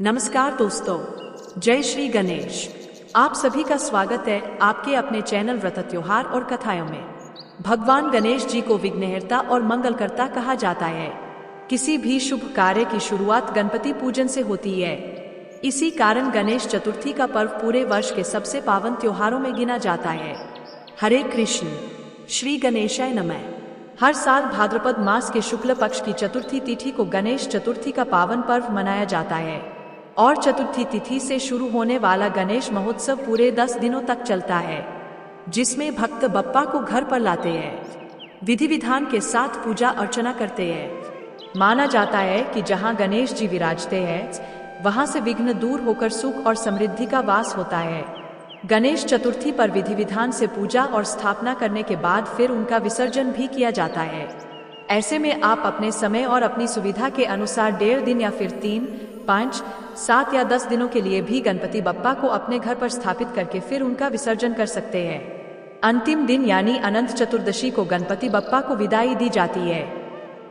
नमस्कार दोस्तों, जय श्री गणेश। आप सभी का स्वागत है आपके अपने चैनल व्रत त्योहार और कथाओं में। भगवान गणेश जी को विघ्नहर्ता और मंगलकर्ता कहा जाता है। किसी भी शुभ कार्य की शुरुआत गणपति पूजन से होती है। इसी कारण गणेश चतुर्थी का पर्व पूरे वर्ष के सबसे पावन त्योहारों में गिना जाता है। हरे कृष्ण, श्री गणेशाय नमः। हर साल भाद्रपद मास के शुक्ल पक्ष की चतुर्थी तिथि को गणेश चतुर्थी का पावन पर्व मनाया जाता है और चतुर्थी तिथि से शुरू होने वाला गणेश महोत्सव पूरे 10 दिनों तक चलता है, जिसमें भक्त बप्पा को घर पर लाते हैं, विधि विधान के साथ पूजा अर्चना करते हैं। माना जाता है कि जहां गणेश जी विराजते हैं वहां से विघ्न दूर होकर सुख और समृद्धि का वास होता है। गणेश चतुर्थी पर विधि विधान से पूजा और स्थापना करने के बाद फिर उनका विसर्जन भी किया जाता है। ऐसे में आप अपने समय और अपनी सुविधा के अनुसार 1.5 दिन या फिर 3, 5, 7 या 10 दिनों के लिए भी गणपति बप्पा को अपने घर पर स्थापित करके फिर उनका विसर्जन कर सकते हैं। अंतिम दिन यानी अनंत चतुर्दशी को गणपति बप्पा को विदाई दी जाती है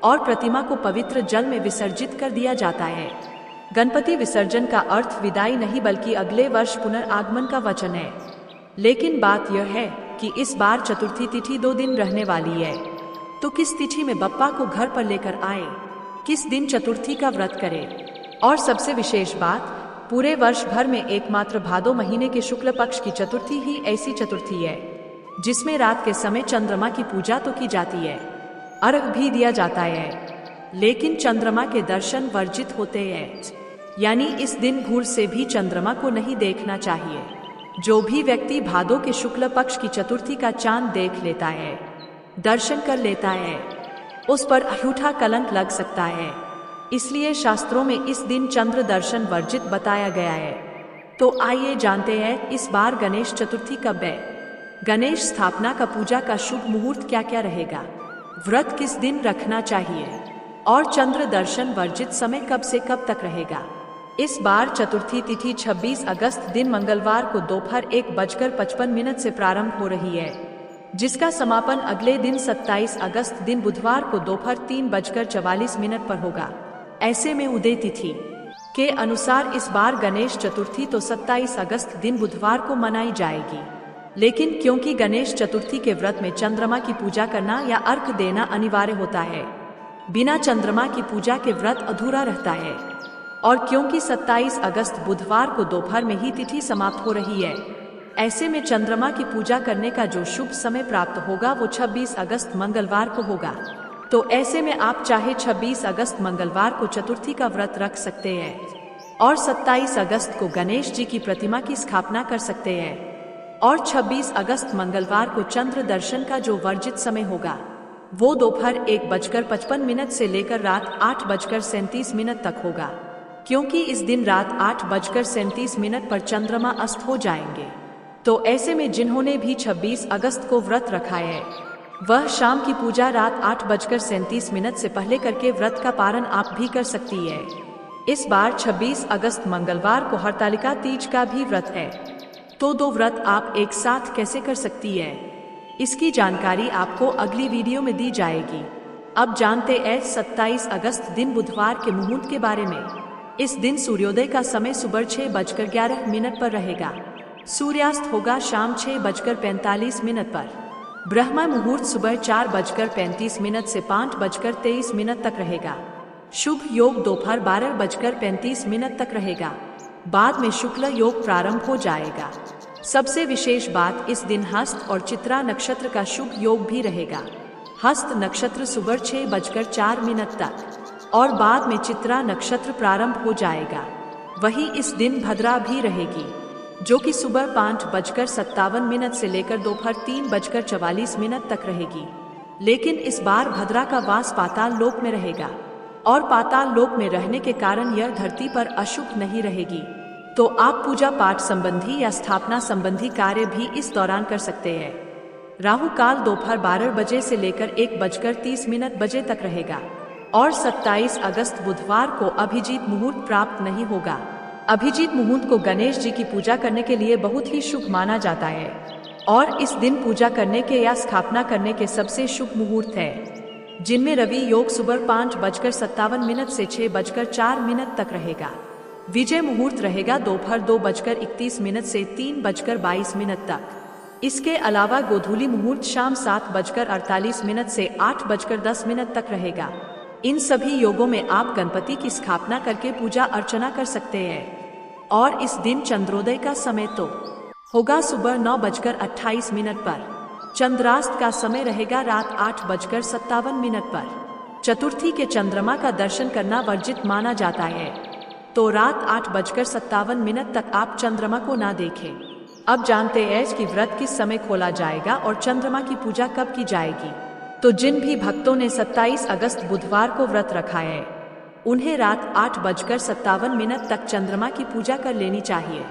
और प्रतिमा को पवित्र जल में विसर्जित कर दिया जाता है। गणपति विसर्जन का अर्थ विदाई नहीं बल्कि अगले वर्ष पुनर्आगमन का वचन है। लेकिन बात यह है कि इस बार चतुर्थी तिथि 2 दिन रहने वाली है, तो किस तिथि में बप्पा को घर पर लेकर आए, किस दिन चतुर्थी का व्रत करें। और सबसे विशेष बात, पूरे वर्ष भर में एकमात्र भादो महीने के शुक्ल पक्ष की चतुर्थी ही ऐसी चतुर्थी है जिसमें रात के समय चंद्रमा की पूजा तो की जाती है, अर्घ भी दिया जाता है, लेकिन चंद्रमा के दर्शन वर्जित होते हैं। यानी इस दिन भूल से भी चंद्रमा को नहीं देखना चाहिए। जो भी व्यक्ति भादो के शुक्ल पक्ष की चतुर्थी का चांद देख लेता है, दर्शन कर लेता है, उस पर अछूता कलंक लग सकता है। इसलिए शास्त्रों में इस दिन चंद्र दर्शन वर्जित बताया गया है। तो आइए जानते हैं इस बार गणेश चतुर्थी कब है, गणेश स्थापना का पूजा का शुभ मुहूर्त क्या क्या रहेगा, व्रत किस दिन रखना चाहिए और चंद्र दर्शन वर्जित समय कब से कब तक रहेगा। इस बार चतुर्थी तिथि 26 अगस्त दिन मंगलवार को दोपहर 1:55 से प्रारंभ हो रही है, जिसका समापन अगले दिन 27 अगस्त दिन बुधवार को दोपहर 3:44 पर होगा। ऐसे में उदय तिथि के अनुसार इस बार गणेश चतुर्थी तो 27 अगस्त दिन बुधवार को मनाई जाएगी, लेकिन क्योंकि गणेश चतुर्थी के व्रत में चंद्रमा की पूजा करना या अर्घ देना अनिवार्य होता है, बिना चंद्रमा की पूजा के व्रत अधूरा रहता है। और क्योंकि 27 अगस्त बुधवार को दोपहर में ही तिथि समाप्त हो रही है, ऐसे में चंद्रमा की पूजा करने का जो शुभ समय प्राप्त होगा वो 26 अगस्त मंगलवार को होगा। तो ऐसे में आप चाहे 26 अगस्त मंगलवार को चतुर्थी का व्रत रख सकते हैं और 27 अगस्त को गणेश जी की प्रतिमा की स्थापना कर सकते हैं। और 26 अगस्त मंगलवार को चंद्र दर्शन का जो वर्जित समय होगा वो दोपहर 1:55 से लेकर रात 8:37 तक होगा, क्योंकि इस दिन रात 8:37 पर चंद्रमा अस्त हो जाएंगे। तो ऐसे में जिन्होंने भी 26 अगस्त को व्रत रखा है वह शाम की पूजा रात 8:37 से पहले करके व्रत का पारण आप भी कर सकती है। इस बार 26 अगस्त मंगलवार को हरतालिका तीज का भी व्रत है, तो 2 व्रत आप एक साथ कैसे कर सकती है, इसकी जानकारी आपको अगली वीडियो में दी जाएगी। अब जानते हैं 27 अगस्त दिन बुधवार के मुहूर्त के बारे में। इस दिन सूर्योदय का समय सुबह 6:11 पर रहेगा। सूर्यास्त होगा शाम 6:45 पर। ब्रह्म मुहूर्त सुबह 4:35 से 5:23 तक रहेगा। शुभ योग दोपहर 12:35 तक रहेगा। बाद में शुक्ल योग प्रारंभ हो जाएगा। सबसे विशेष बात, इस दिन हस्त और चित्रा नक्षत्र का शुभ योग भी रहेगा। हस्त नक्षत्र सुबह 6:04 तक और बाद में चित्रा नक्षत्र प्रारंभ हो जाएगा। वही इस दिन भद्रा भी रहेगी, जो कि सुबह 5:57 से लेकर दोपहर 3:44 तक रहेगी। लेकिन इस बार भद्रा का वास पाताल लोक में रहेगा और पाताल लोक में रहने के कारण यह धरती पर अशुभ नहीं रहेगी। तो आप पूजा पाठ संबंधी या स्थापना संबंधी कार्य भी इस दौरान कर सकते हैं। राहु काल दोपहर 12 बजे से लेकर 1:30 बजे तक रहेगा और 27 अगस्त बुधवार को अभिजीत मुहूर्त प्राप्त नहीं होगा। अभिजीत मुहूर्त को गणेश जी की पूजा करने के लिए बहुत ही शुभ माना जाता है और इस दिन पूजा करने के या स्थापना करने के सबसे शुभ मुहूर्त है, जिनमें रवि योग सुबह 5:57 से 6:04 तक रहेगा। विजय मुहूर्त रहेगा दोपहर 2:31 से 3:22 तक। इसके अलावा गोधूली मुहूर्त शाम 7:48 से 8:10 तक रहेगा। इन सभी योगों में आप गणपति की स्थापना करके पूजा अर्चना कर सकते हैं। और इस दिन चंद्रोदय का समय तो होगा सुबह 9:28 पर। चंद्रास्त का समय रहेगा रात 8:57 पर। चतुर्थी के चंद्रमा का दर्शन करना वर्जित माना जाता है, तो रात 8:57 तक आप चंद्रमा को ना देखें। अब जानते हैं कि व्रत किस समय खोला जाएगा और चंद्रमा की पूजा कब की जाएगी। तो जिन भी भक्तों ने 27 अगस्त बुधवार को व्रत रखा है, उन्हें रात 8:57 तक चंद्रमा की पूजा कर लेनी चाहिए।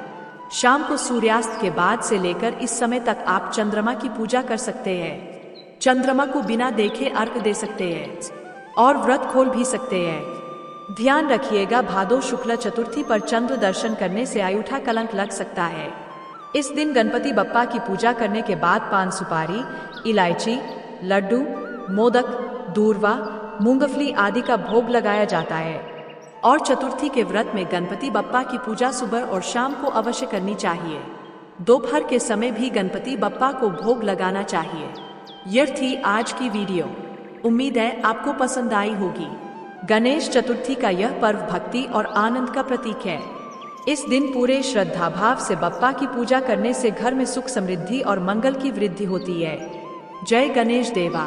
शाम को सूर्यास्त के बाद से लेकर इस समय तक आप चंद्रमा की पूजा कर सकते हैं। चंद्रमा को बिना देखे अर्घ दे सकते हैं और व्रत खोल भी सकते हैं। ध्यान रखिएगा, भादो शुक्ल चतुर्थी पर चंद्र दर्शन करने से आयुठा कलंक लग सकता है। इस दिन गणपति बप्पा की पूजा करने के बाद पान सुपारी, इलायची, लड्डू, मोदक, दूर्वा, मूंगफली आदि का भोग लगाया जाता है। और चतुर्थी के व्रत में गणपति बप्पा की पूजा सुबह और शाम को अवश्य करनी चाहिए। दोपहर के समय भी गणपति बप्पा को भोग लगाना चाहिए। यह थी आज की वीडियो। उम्मीद है आपको पसंद आई होगी। गणेश चतुर्थी का यह पर्व भक्ति और आनंद का प्रतीक है। इस दिन पूरे श्रद्धा भाव से बप्पा की पूजा करने से घर में सुख समृद्धि और मंगल की वृद्धि होती है। जय गणेश देवा,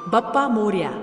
बप्पा मोरया।